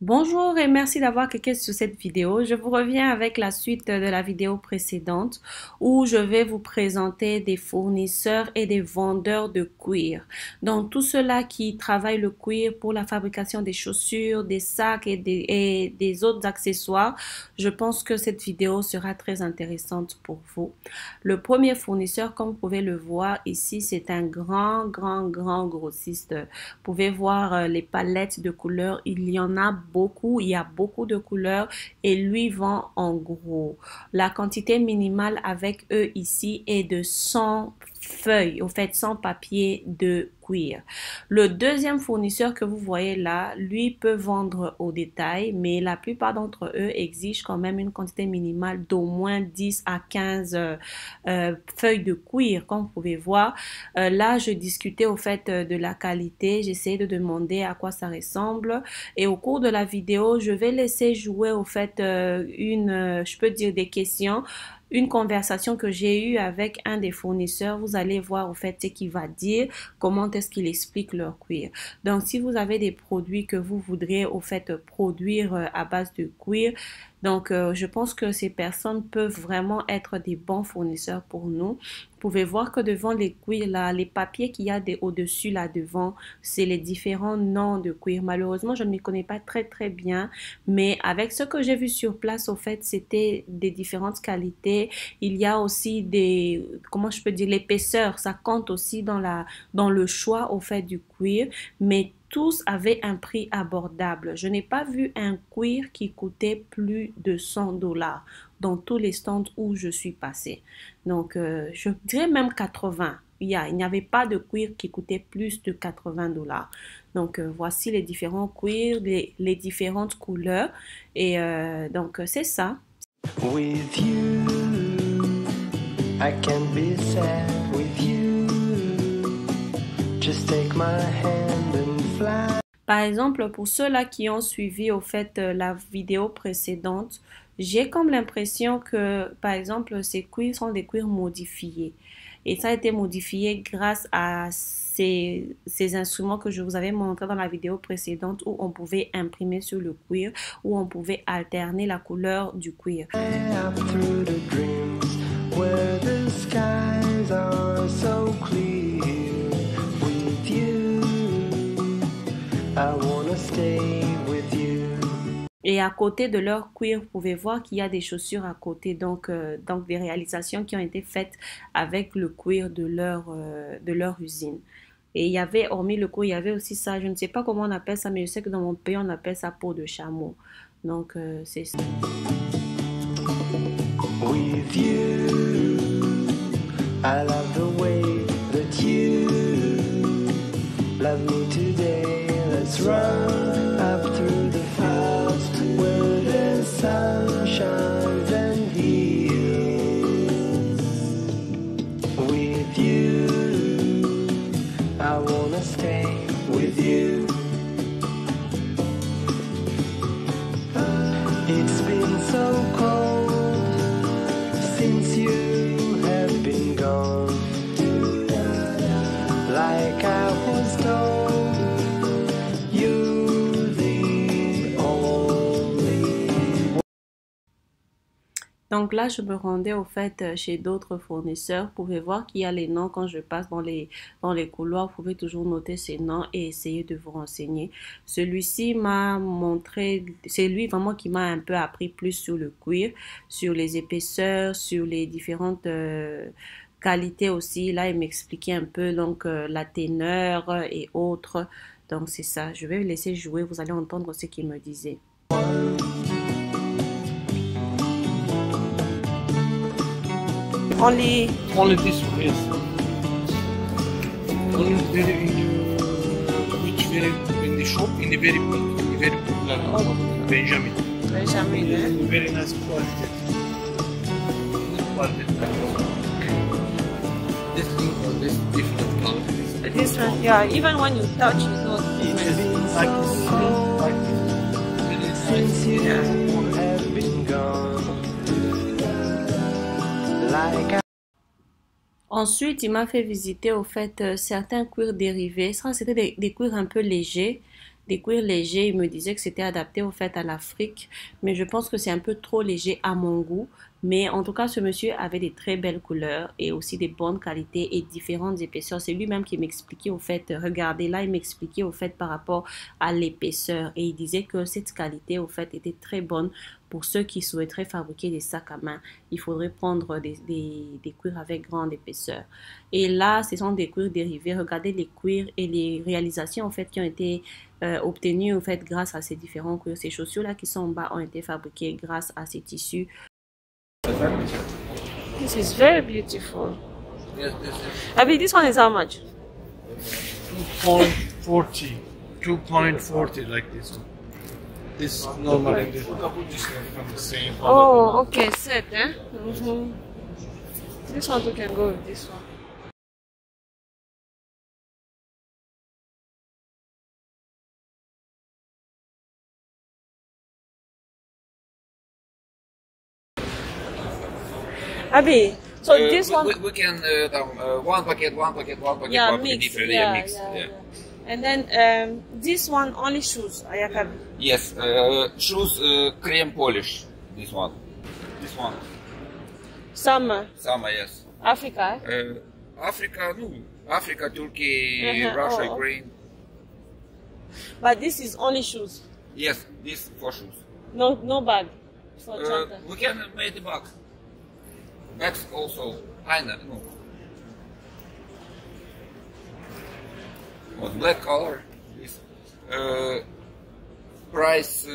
Bonjour et merci d'avoir cliqué sur cette vidéo. Je vous reviens avec la suite de la vidéo précédente où je vais vous présenter des fournisseurs et des vendeurs de cuir. Donc, tous ceux-là qui travaillent le cuir pour la fabrication des chaussures, des sacs et des autres accessoires, je pense que cette vidéo sera très intéressante pour vous. Le premier fournisseur, comme vous pouvez le voir ici, c'est un grand grossiste. Vous pouvez voir les palettes de couleurs. Il y en a beaucoup, il y a beaucoup de couleurs et lui vend en gros. La quantité minimale avec eux ici est de 100 feuilles, au fait 100 papiers de cuir. Le deuxième fournisseur que vous voyez là, lui peut vendre au détail, mais la plupart d'entre eux exigent quand même une quantité minimale d'au moins 10 à 15 feuilles de cuir, comme vous pouvez voir. Là, je discutais au fait de la qualité, j'essayais de demander à quoi ça ressemble et au cours de la vidéo, je vais laisser jouer au fait je peux dire des questions, une conversation que j'ai eue avec un des fournisseurs. Vous allez voir au fait ce qu'il va dire, comment est-ce qu'il explique leur cuir. Donc, si vous avez des produits que vous voudriez au fait produire à base de cuir, donc je pense que ces personnes peuvent vraiment être des bons fournisseurs pour nous. Vous pouvez voir que devant les cuirs là, les papiers qu'il y a au-dessus là devant, c'est les différents noms de cuir. Malheureusement, je ne m'y connais pas très bien, mais avec ce que j'ai vu sur place, au fait, c'était des différentes qualités. Il y a aussi comment je peux dire, l'épaisseur, ça compte aussi dans le choix au fait du cuir, mais tous avaient un prix abordable. Je n'ai pas vu un cuir qui coûtait plus de 100 $ dans tous les stands où je suis passée. Donc, je dirais même 80. Il n'y avait pas de cuir qui coûtait plus de 80 $. Donc, voici les différents cuirs, les différentes couleurs. Et donc, c'est ça. With you, I can be sad with you. Just take my hand and fly. Par exemple, pour ceux-là qui ont suivi au fait la vidéo précédente, j'ai comme l'impression que, par exemple, ces cuirs sont des cuirs modifiés. Et ça a été modifié grâce à ces instruments que je vous avais montré dans la vidéo précédente où on pouvait imprimer sur le cuir, où on pouvait alterner la couleur du cuir. Up through the dreams where the skies are so clear. With you, I wanna stay with you. Et à côté de leur cuir, vous pouvez voir qu'il y a des chaussures à côté, donc des réalisations qui ont été faites avec le cuir de leur usine. Et il y avait, hormis le cuir, il y avait aussi ça, je ne sais pas comment on appelle ça, mais je sais que dans mon pays, on appelle ça peau de chameau. Donc, c'est ça. With you, I love the way that you love me today. Let's run up through the fields where the sun shines and heals. With you, I wanna stay with you. It's been so cold since you have been gone. Like I was told, you're the only one. Donc là, je me rendais au fait chez d'autres fournisseurs. Vous pouvez voir qu'il y a les noms quand je passe dans les couloirs. Vous pouvez toujours noter ces noms et essayer de vous renseigner. Celui-ci m'a montré, c'est lui vraiment qui m'a un peu appris plus sur le cuir, sur les épaisseurs, sur les différentes qualités aussi. Là, il m'expliquait un peu donc la teneur et autres. Donc c'est ça. Je vais le laisser jouer. Vous allez entendre ce qu'il me disait. Only this one, yes. Only in the shop, in the very popular Benjamin. Benjamin, eh? Very nice quality. Good quality. This different color. This one, yeah. Even when you touch, it's not It's different. like this. Like this. Very nice. Since you have been gone. Like Ensuite, il m'a fait visiter au fait certains cuirs dérivés. Ça, c'était des cuirs un peu légers, des cuirs légers. Il me disait que c'était adapté au fait à l'Afrique, mais je pense que c'est un peu trop léger à mon goût. Mais en tout cas, ce monsieur avait des très belles couleurs et aussi des bonnes qualités et différentes épaisseurs. C'est lui-même qui m'expliquait au fait, regardez là, il m'expliquait au fait par rapport à l'épaisseur. Et il disait que cette qualité au fait était très bonne pour ceux qui souhaiteraient fabriquer des sacs à main. Il faudrait prendre des cuirs avec grande épaisseur. Et là, ce sont des cuirs dérivés. Regardez les cuirs et les réalisations en fait qui ont été obtenues en fait grâce à ces différents cuirs. Ces chaussures-là qui sont en bas ont été fabriquées grâce à ces tissus. This is very beautiful. Yes, this Abi, this one is how much? is 2.40. 2.40 like this one. This normally the same. Oh, okay, set, eh? This one too can go with this one. Abi, so this one, we can one packet, yeah, one packet, mix, different yeah, mix. yeah, Yeah. yeah. And then this one only shoes, Ayakabi. Yes, shoes cream polish. This one, Summer, Summer, yes. Africa. Africa, no. Africa, Turkey, Uh-huh, Russia, oh. Ukraine. But this is only shoes. Yes, this for shoes. No bag for chanta. We can make the bag. Bags also. I know. No. What black color? This. Price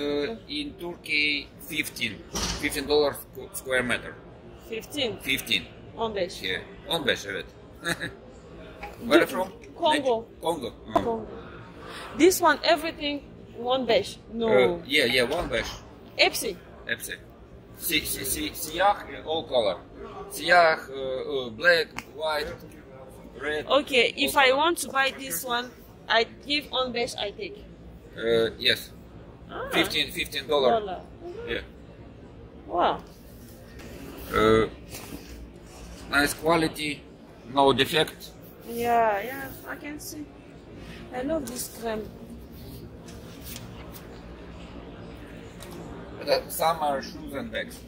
in Turkey $15 square meter. 15 15. on beige. Yeah. 15, evet. Where from? Congo. Congo. Congo. This one, everything one beige. No. Yeah, one bash. Epsi. Hepsi. Siyah, all color. Siyah, black, white, red. Okay, if all I color. want to buy this one, I give on beige, I take. Yes. Ah, $15. dollar. Yeah. Wow. Nice quality, no defect. Yeah, I can see. I love this creme. Summer shoes and bags.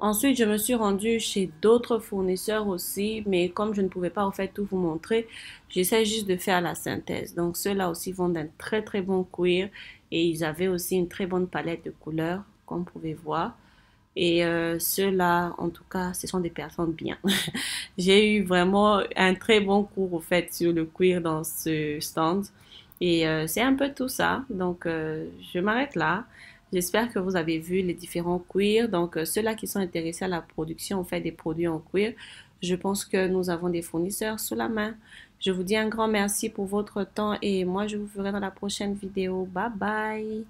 Ensuite, je me suis rendue chez d'autres fournisseurs aussi, mais comme je ne pouvais pas en fait tout vous montrer, j'essaie juste de faire la synthèse. Donc ceux-là aussi vendent un très très bon cuir et ils avaient aussi une très bonne palette de couleurs, comme vous pouvez voir. Et ceux-là, en tout cas, ce sont des personnes bien. J'ai eu vraiment un très bon cours au fait sur le cuir dans ce stand. Et c'est un peu tout ça. Donc, je m'arrête là. J'espère que vous avez vu les différents cuirs. Donc, ceux-là qui sont intéressés à la production, en fait, des produits en cuir, je pense que nous avons des fournisseurs sous la main. Je vous dis un grand merci pour votre temps et moi, je vous verrai dans la prochaine vidéo. Bye bye!